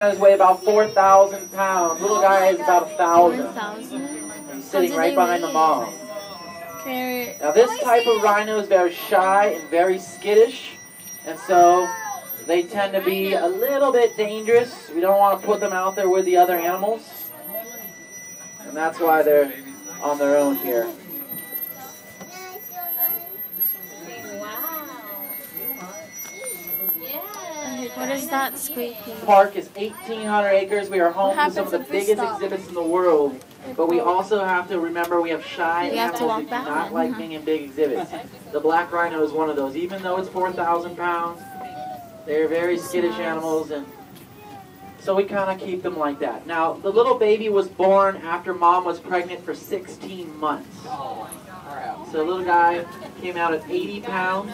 rhinos weigh about 4,000 pounds. Little guy is about 1,000. 4,000? He's sitting right behind the mom. Okay. Now this type of rhino is very shy and very skittish, and so they tend to be a little bit dangerous. We don't want to put them out there with the other animals, and that's why they're on their own here. What is that squeaking? Park is 1,800 acres. We are home to some of the biggest exhibits in the world. But we also have to remember we have shy animals that do not like being in big exhibits. The black rhino is one of those. Even though it's 4,000 pounds, they're very skittish animals, and so we kind of keep them like that. Now, the little baby was born after mom was pregnant for 16 months. So the little guy came out at 80 pounds.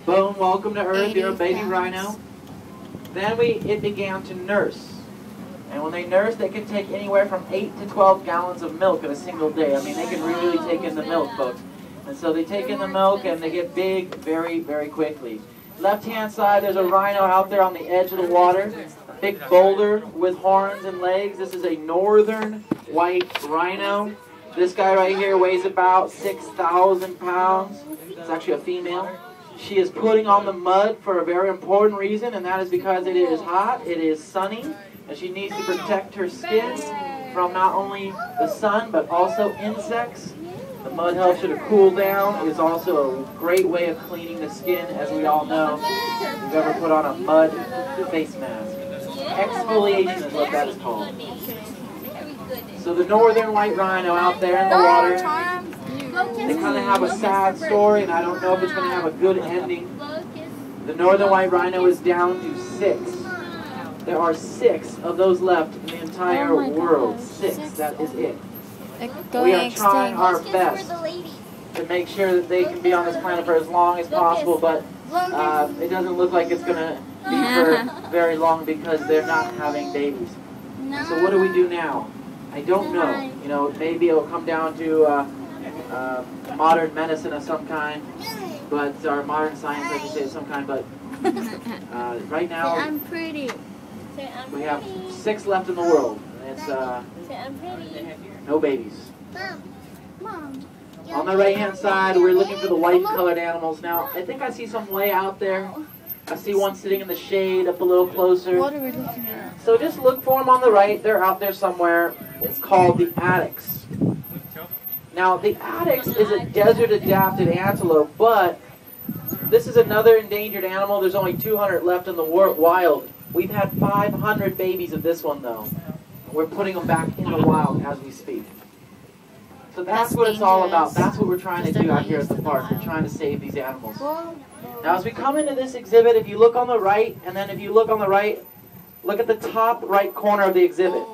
Bone, welcome to Earth. You're a baby rhino. Then it began to nurse. And when they nurse, they can take anywhere from 8 to 12 gallons of milk in a single day. I mean, they can really take in the milk, folks. And so they take in the milk and they get big very, very quickly. Left-hand side, there's a rhino out there on the edge of the water. A big boulder with horns and legs. This is a northern white rhino. This guy right here weighs about 6,000 pounds. It's actually a female. She is putting on the mud for a very important reason, and that is because it is hot, it is sunny, and she needs to protect her skin from not only the sun, but also insects. The mud helps her to cool down. It is also a great way of cleaning the skin, as we all know. If you've ever put on a mud face mask. Exfoliation is what that is called. So the northern white rhino out there in the water, they kind of have a sad story, and I don't know if it's going to have a good ending. The northern white rhino is down to 6. There are 6 of those left in the entire world. 6, that is it. We are trying our best to make sure that they can be on this planet for as long as possible, but it doesn't look like it's going to be for very long because they're not having babies. So what do we do now? I don't know. You know, maybe it'll come down to modern medicine of some kind, but or modern science, I should say, of some kind. But right now, I'm pretty. We have 6 left in the world. And it's no babies. Mom. On the right-hand side, we're looking for the white-colored animals. Now, I think I see some way out there. I see one sitting in the shade up a little closer. What are we looking at? So just look for them on the right. They're out there somewhere. It's called the addax. Now, the addax is a desert-adapted antelope, but this is another endangered animal. There's only 200 left in the wild. We've had 500 babies of this one, though. We're putting them back in the wild as we speak. So that's what it's all about. That's what we're trying to do out here at the park. We're trying to save these animals. Now, as we come into this exhibit, if you look on the right, and then if you look on the right, look at the top right corner of the exhibit.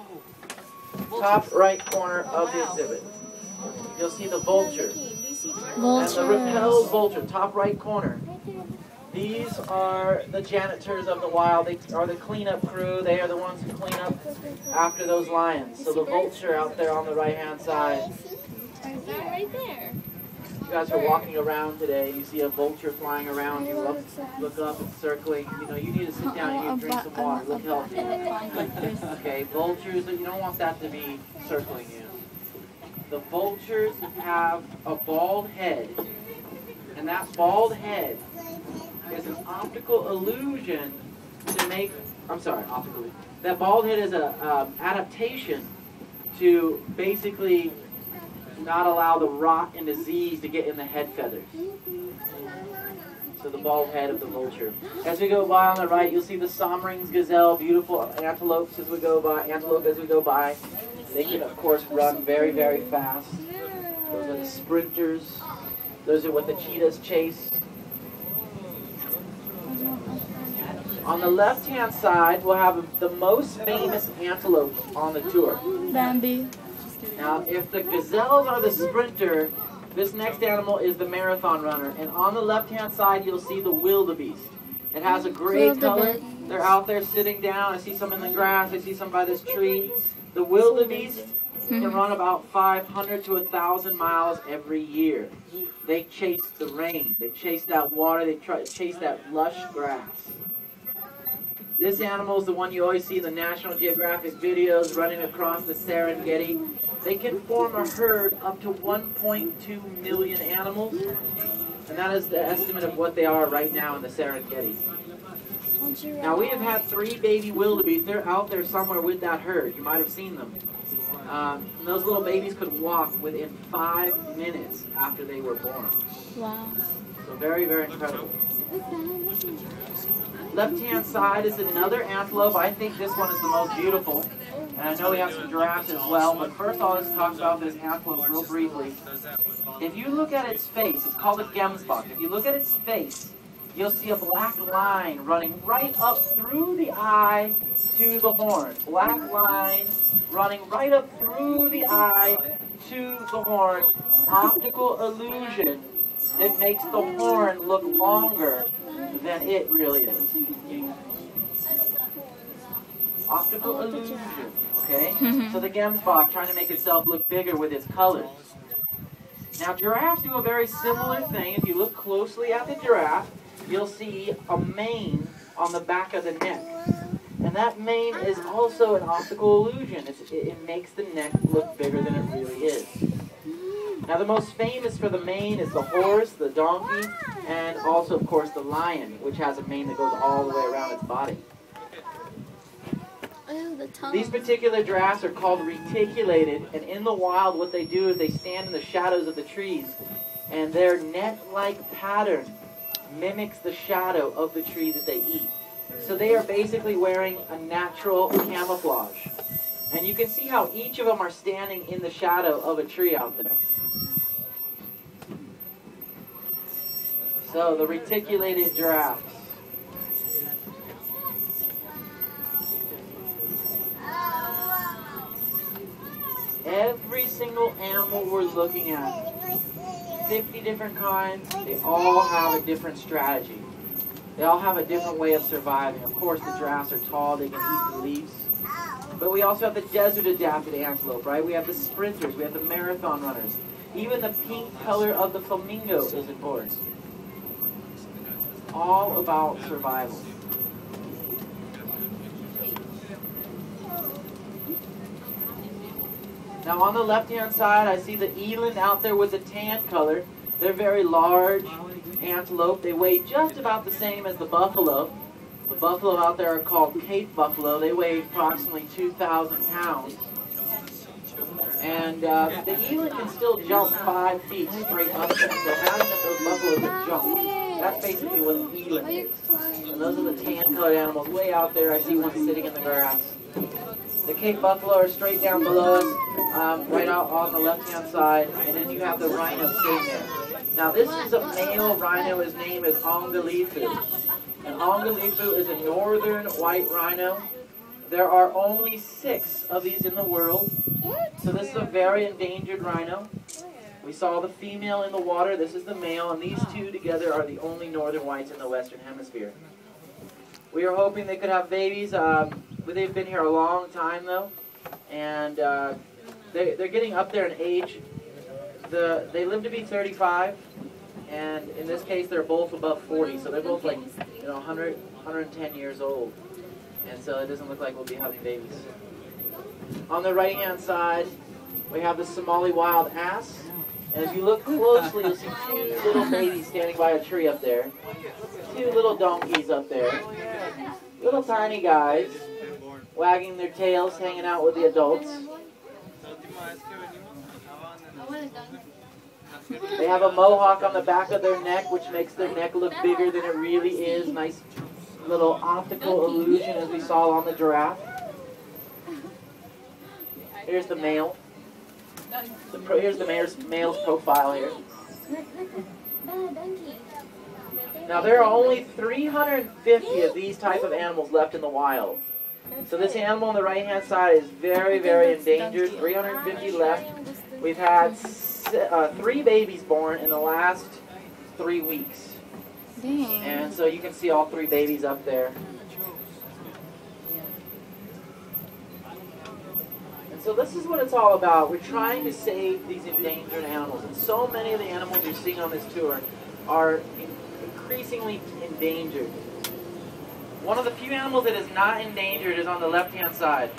Top right corner of the exhibit. You'll see the vulture. And the repelled vulture, top right corner. These are the janitors of the wild. They are the cleanup crew. They are the ones who clean up after those lions. So the vulture out there on the right-hand side. Right there. You guys are walking around today. You see a vulture flying around. You look up and circling. You know, you need to sit down. You need to drink some water. Look healthy. Okay, vultures, you don't want that to be circling you. The vultures have a bald head. And that bald head is an optical illusion to make, optical. That bald head is an adaptation to basically not allow the rot and disease to get in the head feathers. So the bald head of the vulture. As we go by on the right, you'll see the Somring's gazelle, beautiful antelopes as we go by. They can, of course, run very, very fast. Those are the sprinters. Those are what the cheetahs chase. On the left-hand side, we'll have the most famous antelope on the tour. Bambi. Now, if the gazelles are the sprinter, this next animal is the marathon runner. And on the left-hand side, you'll see the wildebeest. It has a gray color. They're out there sitting down. I see some in the grass. I see some by this tree. The wildebeest can run about 500 to 1,000 miles every year. They chase the rain. They chase that water. They chase that lush grass. This animal is the one you always see in the National Geographic videos running across the Serengeti. They can form a herd up to 1.2 million animals, and that is the estimate of what they are right now in the Serengeti. Now, we have had 3 baby wildebeest. They're out there somewhere with that herd. You might have seen them. And those little babies could walk within 5 minutes after they were born. Wow. So very, very incredible. Left-hand side is another antelope. I think this one is the most beautiful. And I know we have some giraffes as well, but first I'll just talk about this antelope real briefly. If you look at its face, it's called a gemsbok. If you look at its face, you'll see a black line running right up through the eye to the horn. Black line running right up through the eye to the horn. Optical illusion. It makes the horn look longer than it really is. Optical illusion. Okay? So the gemsbok trying to make itself look bigger with its colors. Now giraffes do a very similar thing. If you look closely at the giraffe, you'll see a mane on the back of the neck. And that mane is also an optical illusion. It makes the neck look bigger than it really is. Now the most famous for the mane is the horse, the donkey, and also of course the lion, which has a mane that goes all the way around its body. These particular giraffes are called reticulated, and in the wild what they do is they stand in the shadows of the trees, and their net-like pattern mimics the shadow of the tree that they eat. So they are basically wearing a natural camouflage. And you can see how each of them are standing in the shadow of a tree out there. So the reticulated giraffes. Every single animal we're looking at, 50 different kinds, they all have a different strategy. They all have a different way of surviving. Of course, the giraffes are tall, they can eat the leaves. But we also have the desert-adapted antelope, right? We have the sprinters, we have the marathon runners. Even the pink color of the flamingo is important. It's all about survival. Now on the left-hand side, I see the eland out there with the tan color. They're very large antelope. They weigh just about the same as the buffalo. The buffalo out there are called Cape buffalo. They weigh approximately 2,000 pounds. And the eland can still jump 5 feet straight up there. So imagine if those buffaloes can jump. That's basically what an eland is. And those are the tan-colored animals way out there. I see one sitting in the grass. The Cape buffalo are straight down below us, right out on the left-hand side. And then you have the rhino sitting there. Now this is a male rhino. His name is Ongalifu. And Ongalifu is a northern white rhino. There are only 6 of these in the world. So this is a very endangered rhino. We saw the female in the water. This is the male. And these two together are the only northern whites in the Western Hemisphere. We are hoping they could have babies. They've been here a long time, though. And they're getting up there in age. They live to be 35. And in this case, they're both above 40. So they're both like 100, 110 years old. And so it doesn't look like we'll be having babies. On the right-hand side, we have the Somali wild ass. And if you look closely, you'll see 2 little babies standing by a tree up there. 2 little donkeys up there. Little tiny guys, wagging their tails, hanging out with the adults. They have a mohawk on the back of their neck, which makes their neck look bigger than it really is. Nice little optical illusion, as we saw on the giraffe. Here's the male. Here's the male's profile here. Now there are only 350 of these type of animals left in the wild. So this animal on the right-hand side is very, very endangered. 350 left. We've had 3 babies born in the last 3 weeks. Dang. And so you can see all 3 babies up there. And so this is what it's all about. We're trying to save these endangered animals. And so many of the animals you're seeing on this tour are increasingly endangered. One of the few animals that is not endangered is on the left-hand side.